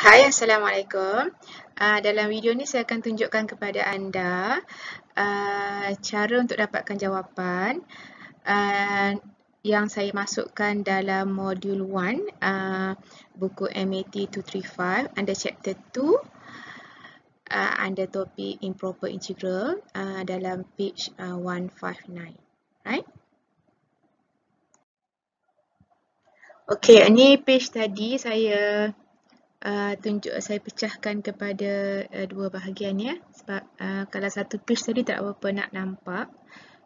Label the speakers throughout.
Speaker 1: Hai, Assalamualaikum. Dalam video ni saya akan tunjukkan kepada anda cara untuk dapatkan jawapan yang saya masukkan dalam modul 1 buku MAT 235 under chapter 2 under topik improper integral dalam page 159. Right? Okey, ini page tadi saya saya pecahkan kepada dua bahagian ya, sebab kalau satu page tadi tak apa nak nampak,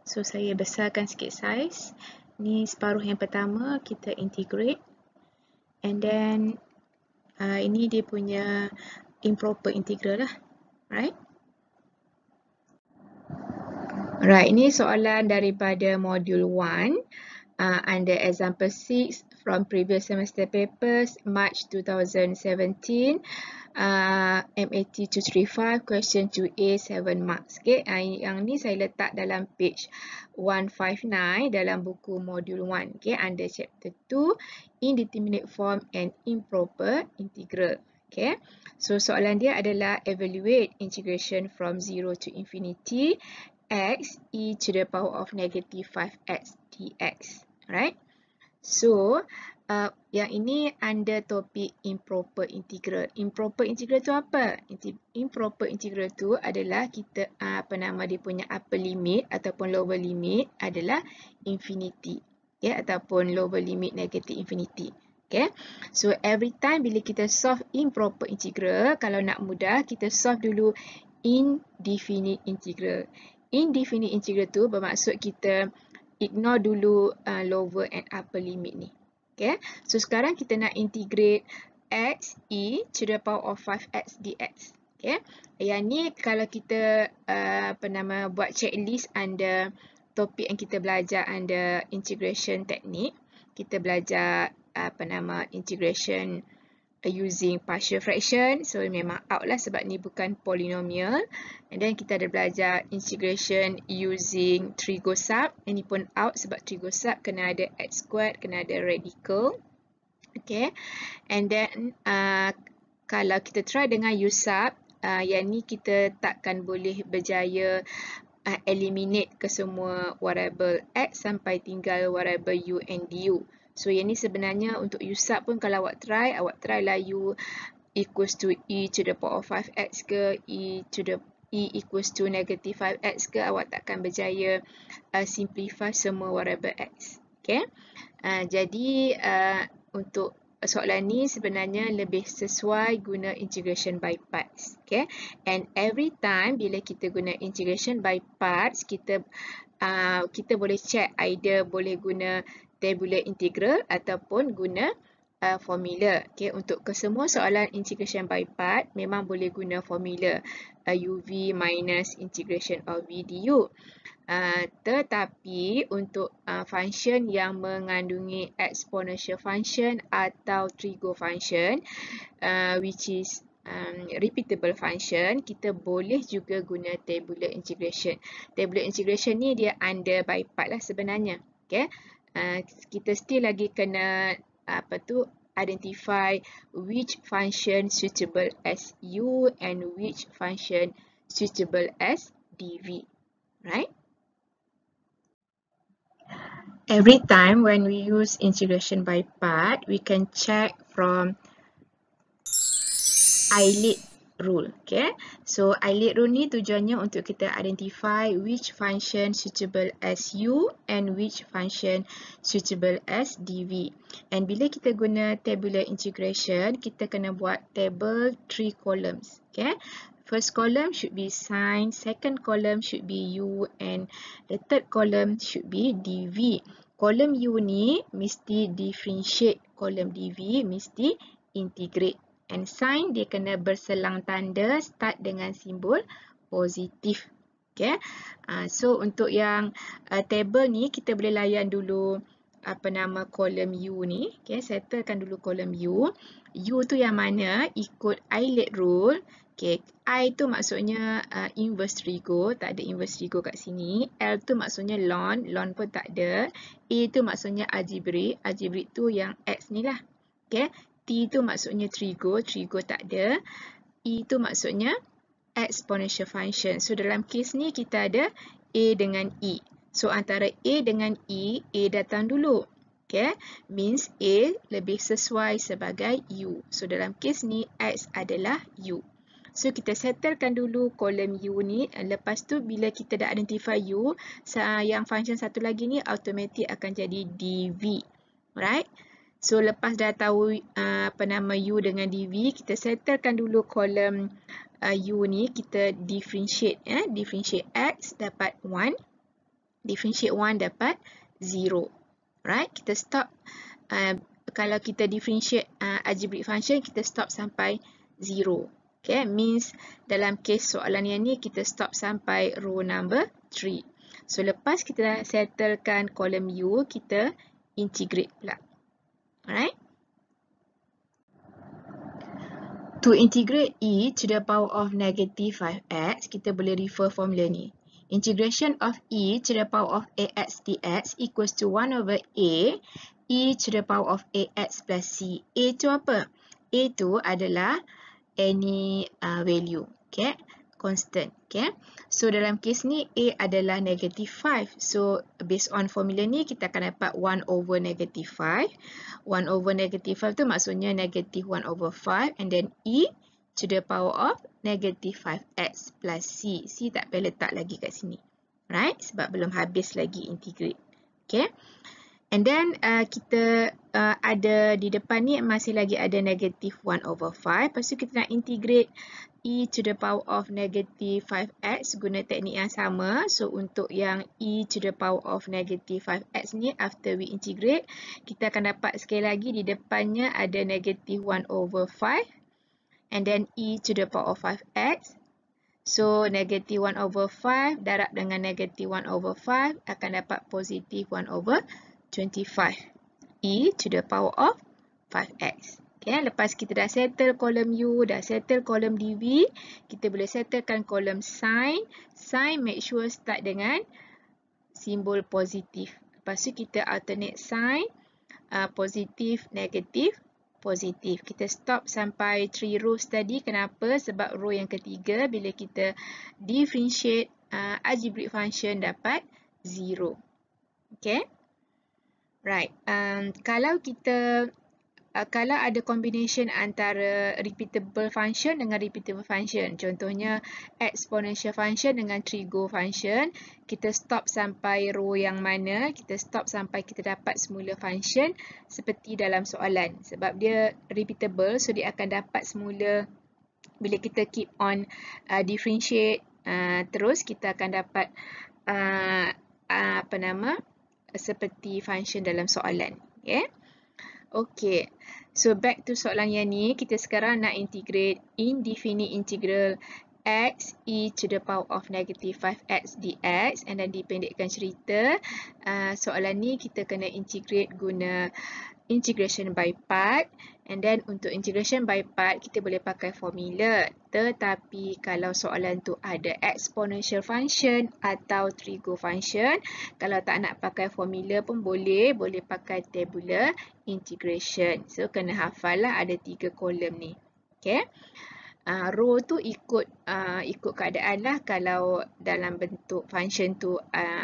Speaker 1: so saya besarkan sikit saiz. Ni separuh yang pertama kita integrate, and then ini dia punya improper integral lah, right? Right, ini soalan daripada modul 1 under example 6 from previous semester papers March 2017, MAT 235 question 2A 7 marks. Okay, yang ni saya letak dalam page 159 dalam buku modul 1, okay, under chapter 2 indeterminate form and improper integral. Okay, so soalan dia adalah evaluate integration from 0 to infinity x e to the power of negative 5x dx. Right? So, yang ini under topik improper integral. Improper integral tu apa? Improper integral tu adalah kita dia punya upper limit ataupun lower limit adalah infinity, okay? Ataupun lower limit negative infinity. Okay? So, every time bila kita solve improper integral, kalau nak mudah, kita solve dulu indefinite integral. Indefinite integral tu bermaksud kita ignore dulu lower and upper limit ni. Okay? So sekarang kita nak integrate x e to the power of 5x dx. Okay? Yang ni kalau kita buat checklist under topik yang kita belajar under integration technique, kita belajar integration using partial fraction, so memang out lah sebab ni bukan polynomial. And then kita ada belajar integration using trigo sub, ini pun out sebab trigo sub kena ada x squared, kena ada radical. Okay, and then kalau kita try dengan u sub, yang ni kita takkan boleh berjaya eliminate ke semua variable x sampai tinggal variable u and du. So yang ni sebenarnya untuk u sub pun kalau awak try lah u equals to e to the power of 5x ke e equals to negative 5x ke, awak takkan berjaya simplify semua variable x. Okay? Jadi untuk soalan ni sebenarnya lebih sesuai guna integration by parts. Okay? And every time bila kita guna integration by parts, kita boleh check either boleh guna tabular integral ataupun guna formula. Okay, untuk kesemua soalan integration by part memang boleh guna formula uv minus integration of v du. Tetapi untuk function yang mengandungi exponential function atau trigo function which is repeatable function, kita boleh juga guna tabular integration. Tabular integration ni dia under by part lah sebenarnya. Okay? Kita still lagi kena identify which function suitable as u and which function suitable as dv. Right? Every time when we use integration by part, we can check from Eilid rule. Okay? So Eilid rule ni tujuannya untuk kita identify which function suitable as u and which function suitable as dv. And bila kita guna tabular integration, kita kena buat table 3 columns. Okay? First column should be sin, second column should be u, and the third column should be dv. Kolom u ni mesti differentiate, kolom dv mesti integrate. And sign dia kena berselang tanda start dengan simbol positif. Okay. So untuk yang table ni kita boleh layan dulu kolom u ni. Okay, settlekan dulu kolom u. U tu yang mana ikut Eilid rule. Okay, I tu maksudnya inverse trigo, tak ada inverse trigo kat sini. L tu maksudnya ln pun tak ada. A tu maksudnya algebraic tu yang x ni lah. Okay. T tu maksudnya Trigo tak ada. E tu maksudnya exponential function. So dalam kes ni kita ada A dengan E. So antara A dengan E, A datang dulu. Okay, means A lebih sesuai sebagai U. So dalam kes ni X adalah U. So kita settlekan dulu kolom U ni. Lepas tu bila kita dah identify U, yang function satu lagi ni automatic akan jadi DV. Alright. So lepas dah tahu U dengan DV, kita settlekan dulu kolom U ni, kita differentiate. Differentiate X dapat 1. Differentiate 1 dapat 0. Right? Kita stop. Kalau kita differentiate algebraic function, kita stop sampai 0. Okay, means dalam case soalan yang ni, kita stop sampai row number 3. So lepas kita dah settlekan kolom U, kita integrate pula. Alright? To integrate e to the power of negative 5x, kita boleh refer formula ni. Integration of e to the power of ax dx equals to 1 over a e to the power of ax plus c. A tu apa? A tu adalah any value, okay? Constant, okay? So dalam kes ni a adalah negative 5. So based on formula ni kita akan dapat 1 over negative 5. 1 over negative 5 tu maksudnya negative 1 over 5 and then e to the power of negative 5x plus c. C tak payah letak lagi kat sini. Right? Sebab belum habis lagi integrate. Okay? And then kita ada di depan ni masih lagi ada negative 1 over 5. Lepas tu kita nak integrate e to the power of negative 5x guna teknik yang sama. So untuk yang e to the power of negative 5x ni, after we integrate, kita akan dapat sekali lagi di depannya ada negative 1 over 5. And then e to the power of 5x. So negative 1 over 5 darab dengan negative 1 over 5 akan dapat positive 1 over 25. E to the power of 5x. Okay, lepas kita dah settle kolom U, dah settle kolom DV, kita boleh settlekan kolom sin. Sin make sure start dengan simbol positif. Lepas tu kita alternate sin, positif, negatif, positif. Kita stop sampai 3 rows tadi. Kenapa? Sebab row yang ketiga bila kita differentiate algebraic function dapat 0. Okay? Right. Kalau ada combination antara repeatable function dengan repeatable function, contohnya exponential function dengan trigo function, kita stop sampai row yang mana? Kita stop sampai kita dapat semula function seperti dalam soalan. Sebab dia repeatable, so dia akan dapat semula bila kita keep on differentiate, terus kita akan dapat seperti function dalam soalan. Okay? Okay. So back to soalan yang ni, kita sekarang nak integrate indefinite integral x e to the power of negative 5x dx, and then dipendekkan cerita, soalan ni kita kena integrate guna integration by part. And then untuk integration by part kita boleh pakai formula, tetapi kalau soalan tu ada exponential function atau trigo function, kalau tak nak pakai formula pun boleh pakai tabular integration. So kena hafal lah ada 3 kolom ni. Okay? Row tu ikut keadaan lah. Kalau dalam bentuk function tu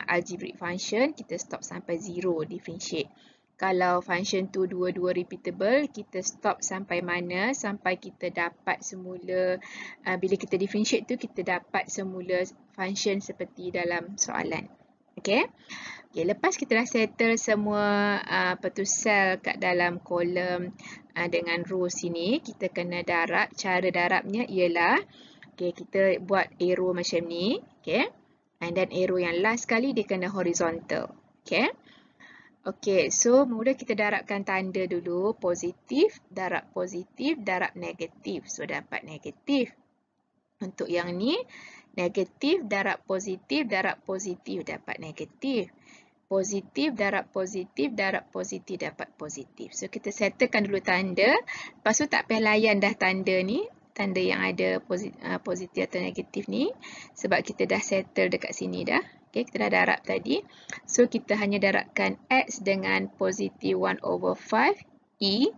Speaker 1: algebraic function, kita stop sampai 0 differentiate. Kalau function tu dua-dua repeatable, kita stop sampai mana? Sampai kita dapat semula, bila kita differentiate tu, kita dapat semula function seperti dalam soalan. Okay? Okay, lepas kita dah settle semua sel kat dalam kolom dengan row sini, kita kena darab. Cara darabnya ialah, okay, kita buat arrow macam ni. Okay? And then arrow yang last kali dia kena horizontal. Okay? Okey, so mula kita darabkan tanda dulu. Positif, darab negatif. So dapat negatif. Untuk yang ni, negatif, darab positif, dapat negatif. Positif, darab positif, dapat positif. So kita settlekan dulu tanda. Lepas tu tak payah layan dah tanda ni. Tanda yang ada positif atau negatif ni. Sebab kita dah settle dekat sini dah. Okay, kita dah darab tadi. So, kita hanya darabkan X dengan positif 1 over 5 E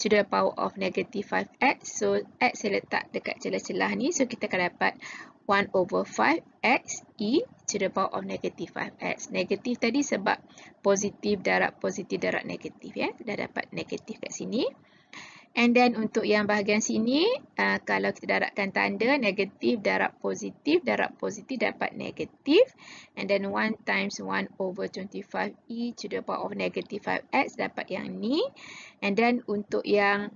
Speaker 1: to the power of negative 5x. So x saya letak dekat celah-celah ni. So kita akan dapat 1 over 5x e to the power of negative 5x. Negatif tadi sebab positif darab negatif ya. Dah dapat negatif kat sini. And then untuk yang bahagian sini, kalau kita darabkan tanda negatif darab positif dapat negatif. And then 1 times 1 over 25e to the power of negative 5x dapat yang ni. And then untuk yang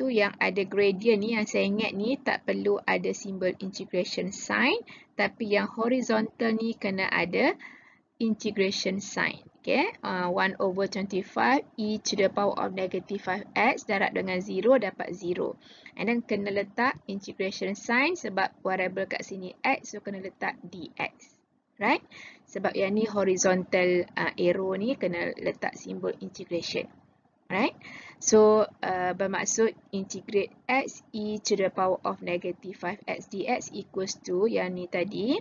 Speaker 1: yang ada gradient ni, yang saya ingat ni tak perlu ada simbol integration sign. Tapi yang horizontal ni kena ada integration sign. Okay, 1 over 25 e to the power of negative 5x darab dengan 0 dapat 0. And then kena letak integration sign sebab variable kat sini x, so kena letak dx. Right? Sebab yang ni horizontal arrow ni kena letak simbol integration. Right? So, bermaksud integrate x e to the power of negative 5x dx equals to yang ni tadi.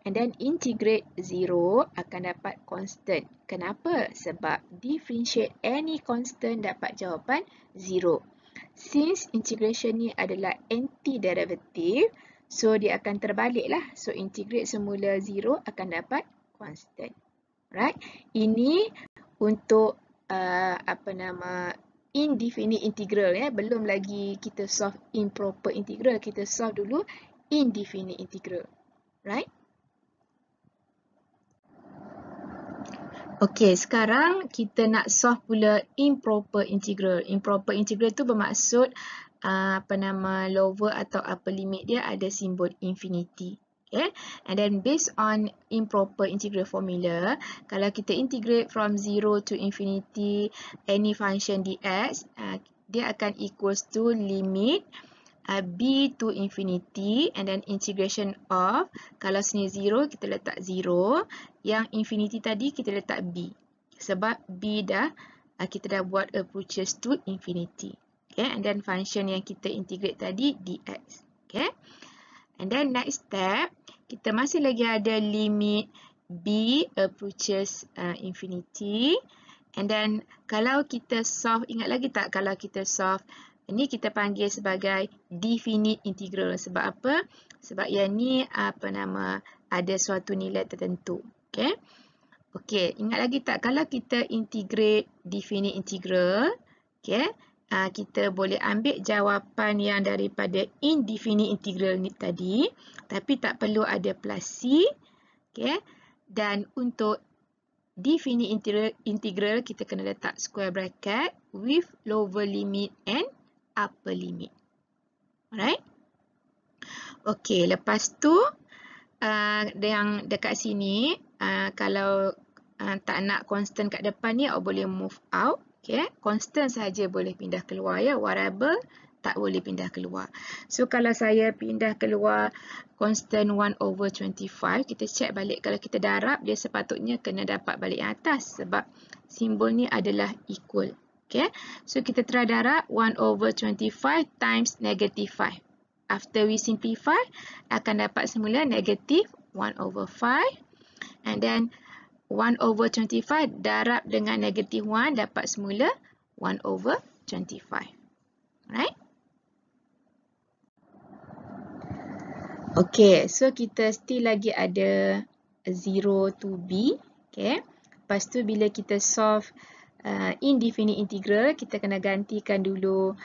Speaker 1: And then integrate 0 akan dapat constant. Kenapa? Sebab differentiate any constant dapat jawapan 0. Since integration ni adalah anti-derivative, so dia akan terbalik lah. So integrate semula 0 akan dapat constant. Right? Ini untuk indefinite integral ya. Belum lagi kita solve improper integral. Kita solve dulu indefinite integral. Right? Okey, sekarang kita nak solve pula improper integral. Improper integral tu bermaksud lower atau upper limit dia ada simbol infinity. Okay, and then based on improper integral formula, kalau kita integrate from 0 to infinity any function dx, dia akan equals to limit b to infinity and then integration of, kalau sini 0 kita letak 0, yang infinity tadi kita letak b sebab b dah kita dah buat approaches to infinity. Okay, and then function yang kita integrate tadi dx. Okay, and then next step kita masih lagi ada limit b approaches infinity, and then kalau kita solve, ingat lagi tak kalau kita solve ini kita panggil sebagai definite integral. Sebab apa? Sebab yang ni ada suatu nilai tertentu. Okey. Okey, ingat lagi tak kalau kita integrate definite integral, okey, kita boleh ambil jawapan yang daripada indefinite integral ni tadi, tapi tak perlu ada plus c. Okey. Dan untuk definite integral kita kena letak square bracket with lower limit and upper limit. Alright. Okey, lepas tu yang dekat sini kalau tak nak constant kat depan ni, boleh move out. Okey, constant saja boleh pindah keluar ya, variable tak boleh pindah keluar. So kalau saya pindah keluar constant 1 over 25, kita check balik, kalau kita darab dia sepatutnya kena dapat balik yang atas sebab simbol ni adalah equal. Okay, so kita try darab 1 over 25 times negative 5. After we simplify, akan dapat semula negative 1 over 5. And then 1 over 25 darab dengan negative 1 dapat semula 1 over 25. Right? Okay, so kita still lagi ada 0 to b. Okay, lepas tu bila kita solve indefinite integral, kita kena gantikan dulu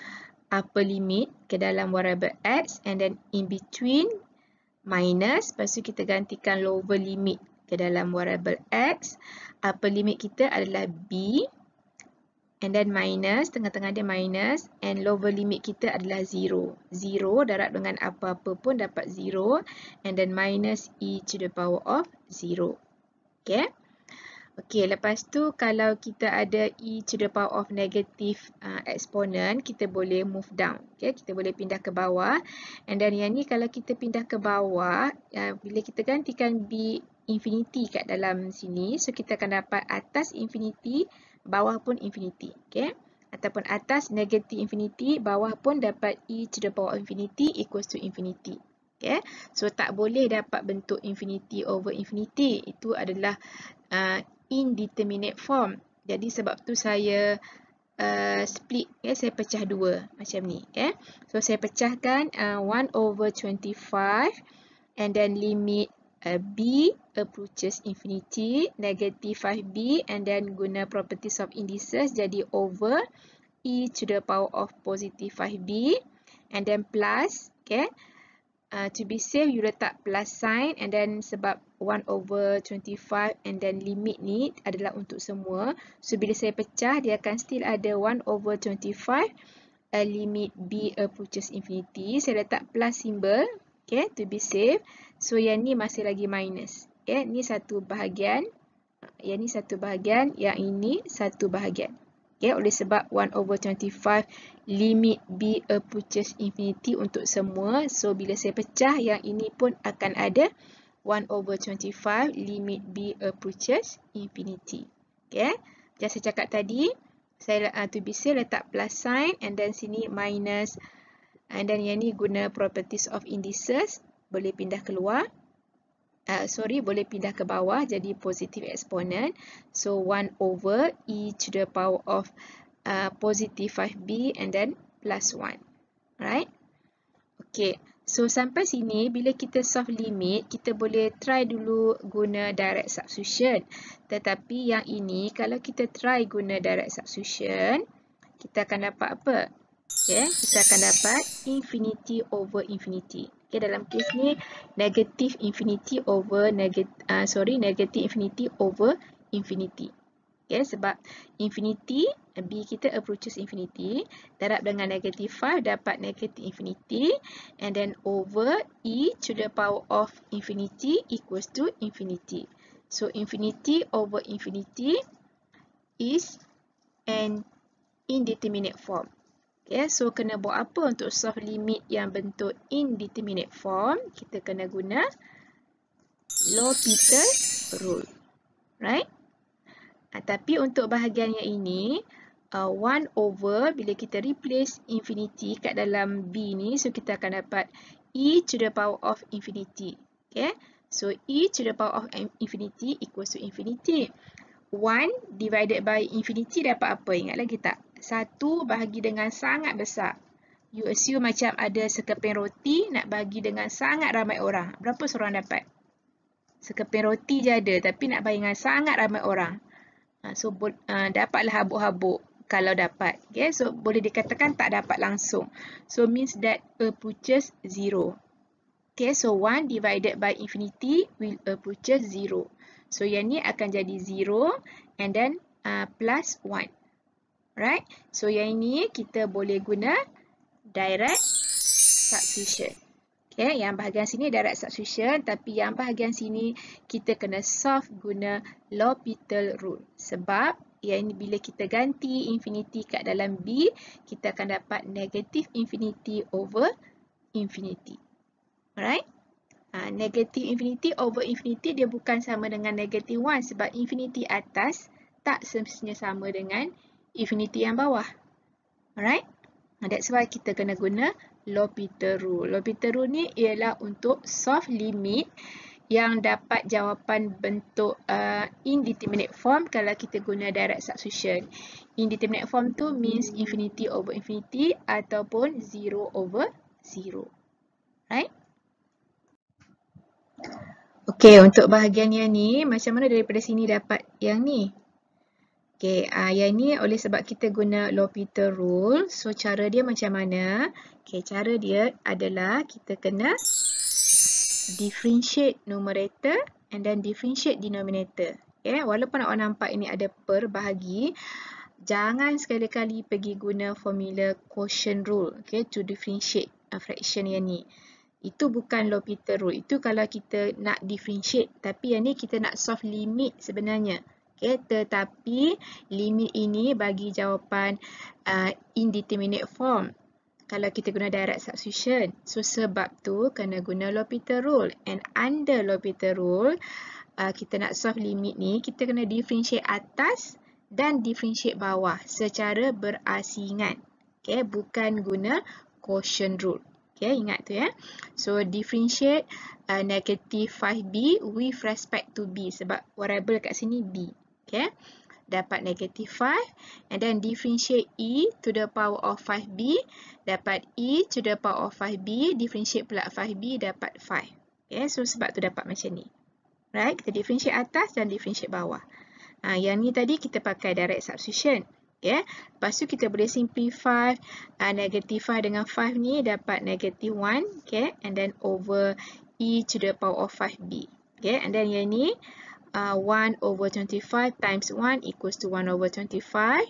Speaker 1: upper limit ke dalam variable x, and then in between minus, lepas tu kita gantikan lower limit ke dalam variable x. Upper limit kita adalah b, and then minus, tengah-tengah dia minus, and lower limit kita adalah 0. 0 darab dengan apa-apa pun dapat 0, and then minus e to the power of 0. Okay. Okey, lepas tu kalau kita ada e to the power of negative exponent, kita boleh move down. Okay, kita boleh pindah ke bawah. And then yang ni kalau kita pindah ke bawah, bila kita gantikan b infinity kat dalam sini, so kita akan dapat atas infinity, bawah pun infinity. Okay, ataupun atas negative infinity, bawah pun dapat e to the power of infinity equals to infinity. Okay, so tak boleh dapat bentuk infinity over infinity. Itu adalah indeterminate form. Jadi sebab tu saya split, saya pecah dua macam ni. So saya pecahkan 1/25 and then limit b approaches infinity, negative 5b, and then guna properties of indices jadi over e to the power of positive 5b, and then plus, to be safe you letak plus sign, and then sebab 1/25 and then limit ni adalah untuk semua, so bila saya pecah dia akan still ada 1/25 limit b approaches infinity. Saya letak plus symbol, to be safe. So yang ni masih lagi minus. Ni satu bahagian, yang ni satu bahagian, yang ini satu bahagian. Oleh sebab 1/25 limit b approaches infinity untuk semua. So bila saya pecah, yang ini pun akan ada 1/25 limit b approaches infinity. Macam saya cakap tadi, saya to be safe letak plus sign, and then sini minus, and then yang ni guna properties of indices, boleh pindah keluar. Boleh pindah ke bawah jadi positive exponent. So 1/e to the power of positive 5b and then plus 1. Right? Okay. So sampai sini bila kita solve limit, kita boleh try dulu guna direct substitution. Tetapi yang ini kalau kita try guna direct substitution, kita akan dapat apa? Kita akan dapat infinity over infinity. Dalam kes ni negative infinity over negative infinity over infinity. Sebab infinity, b kita approaches infinity, darab dengan negative 5 dapat negative infinity, and then over e to the power of infinity equals to infinity. So infinity over infinity is an indeterminate form. So kena buat apa untuk solve limit yang bentuk indeterminate form? Kita kena guna L'Hopital rule. Right? Tapi untuk bahagian yang ini, 1 over, bila kita replace infinity kat dalam b ni, so kita akan dapat e to the power of infinity. So e to the power of infinity equals to infinity. 1 divided by infinity dapat apa? Ingat lagi tak? 1 bahagi dengan sangat besar. You assume macam ada sekeping roti nak bagi dengan sangat ramai orang. Berapa seorang dapat? Sekeping roti je ada tapi nak bagi dengan sangat ramai orang. So dapatlah habuk-habuk kalau dapat. So boleh dikatakan tak dapat langsung. So means that approaches 0. So 1 divided by infinity will approaches 0. So yang ni akan jadi 0 and then plus 1. Right? So yang ini kita boleh guna direct substitution. Yang bahagian sini direct substitution, tapi yang bahagian sini kita kena solve guna L'Hopital rule. Sebab yang ini bila kita ganti infinity kat dalam b, kita akan dapat negative infinity over infinity. Alright? Negative infinity over infinity dia bukan sama dengan negative 1 sebab infinity atas tak semestinya sama dengan infinity yang bawah. Alright? That's why kita kena guna L'Hopital rule. L'Hopital rule ni ialah untuk solve limit yang dapat jawapan bentuk indeterminate form kalau kita guna direct substitution. Indeterminate form tu means infinity over infinity ataupun 0 over 0. Right? Okay, untuk bahagian yang ni, macam mana daripada sini dapat yang ni? Okay, yang ni oleh sebab kita guna L'Hopital rule. So, cara dia macam mana? Okay, cara dia adalah kita kena differentiate numerator and then differentiate denominator. Walaupun awak nampak ini ada per bahagi, jangan sekali-kali pergi guna formula quotient rule to differentiate fraction yang ni. Itu bukan L'Hopital rule. Itu kalau kita nak differentiate. Tapi yang ni kita nak solve limit sebenarnya. Tetapi limit ini bagi jawapan indeterminate form kalau kita guna direct substitution. So sebab tu kena guna L'Hopital rule. And under L'Hopital rule, kita nak solve limit ni, kita kena differentiate atas dan differentiate bawah secara berasingan. Bukan guna quotient rule. Ingat tu ya. So differentiate negative 5b with respect to b sebab variable kat sini b. dapat negative 5. And then differentiate e to the power of 5b, dapat e to the power of 5b, differentiate pula 5b, dapat 5. Okay, so sebab tu dapat macam ni. Right, kita differentiate atas dan differentiate bawah. Yang ni tadi kita pakai direct substitution. Okay, lepas tu kita boleh simplify negative 5 dengan 5 ni dapat negative 1. Okay, and then over e to the power of 5b. Okay, and then yang ni 1 over 25 times 1 equals to 1 over 25.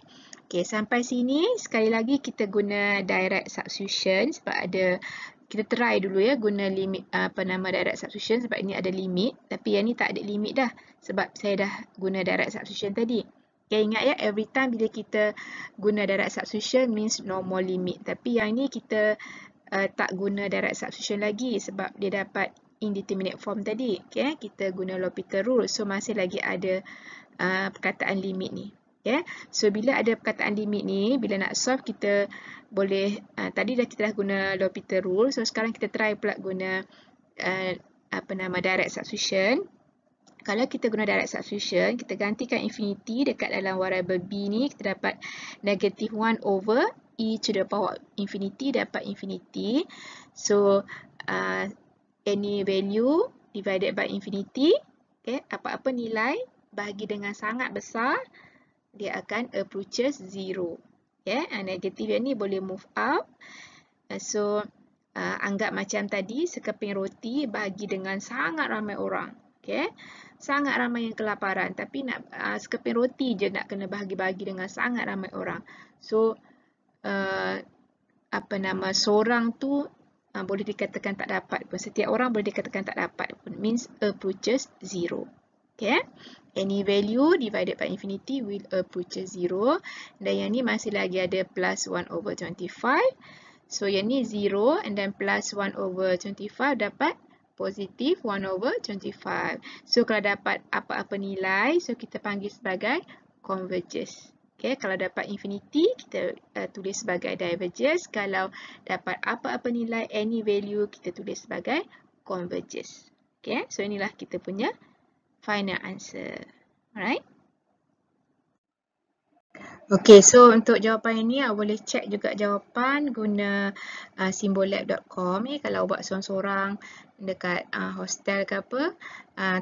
Speaker 1: Okay, sampai sini sekali lagi kita guna direct substitution sebab ada, kita try dulu ya guna limit direct substitution sebab ini ada limit, tapi yang ni tak ada limit dah sebab saya dah guna direct substitution tadi. Okay, ingat ya, every time bila kita guna direct substitution means no more limit, tapi yang ni kita tak guna direct substitution lagi sebab dia dapat indeterminate form tadi. Okay, kita guna L'Hopital rule, so masih lagi ada perkataan limit ni. Okay, so bila ada perkataan limit ni, bila nak solve kita boleh, tadi kita dah guna L'Hopital rule, so sekarang kita try pula guna direct substitution. Kalau kita guna direct substitution, kita gantikan infinity dekat dalam variable b ni, kita dapat negative 1 over e to the power infinity, dapat infinity. So any value divided by infinity, okay, apa-apa nilai bahagi dengan sangat besar, dia akan approaches 0. Okay, negatif yang ni boleh move out. So anggap macam tadi sekeping roti bahagi dengan sangat ramai orang. Okay, sangat ramai yang kelaparan, tapi nak sekeping roti je nak kena bahagi-bahagi dengan sangat ramai orang. So seorang tu boleh dikatakan tak dapat pun. Setiap orang boleh dikatakan tak dapat pun. Means approaches 0. Okay. Any value divided by infinity will approaches 0. Dan yang ni masih lagi ada plus 1 over 25. So yang ni 0 and then plus 1 over 25 dapat positif 1 over 25. So kalau dapat apa-apa nilai, so kita panggil sebagai converges. Okay, kalau dapat infinity, kita tulis sebagai diverges. Kalau dapat apa-apa nilai, any value, kita tulis sebagai converges. Okay, so inilah kita punya final answer. Alright. Okay, so untuk jawapan ini, awak boleh check juga jawapan guna symbollab.com. Kalau buat sorang-sorang dekat hostel ke apa,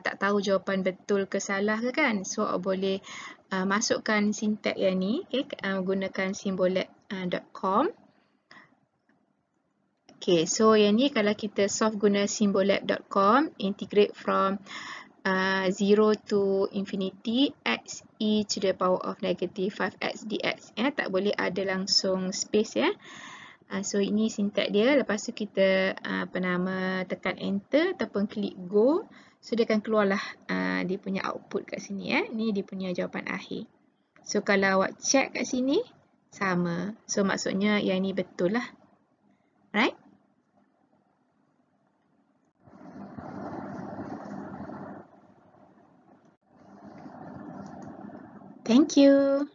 Speaker 1: tak tahu jawapan betul ke salah ke kan. So, awak boleh masukkan sintak yang ni, okay, gunakan symbollab.com. Okay, so yang ni kalau kita solve guna symbollab.com, integrate from 0 to infinity x e to the power of negative 5x dx. Tak boleh ada langsung space ya. So ini sintak dia. Lepas tu kita tekan enter ataupun klik go. So dia akan keluarlah dia punya output kat sini ya. Ni dia punya jawapan akhir. So kalau awak check kat sini sama. So maksudnya yang ni betul lah. Right? Thank you.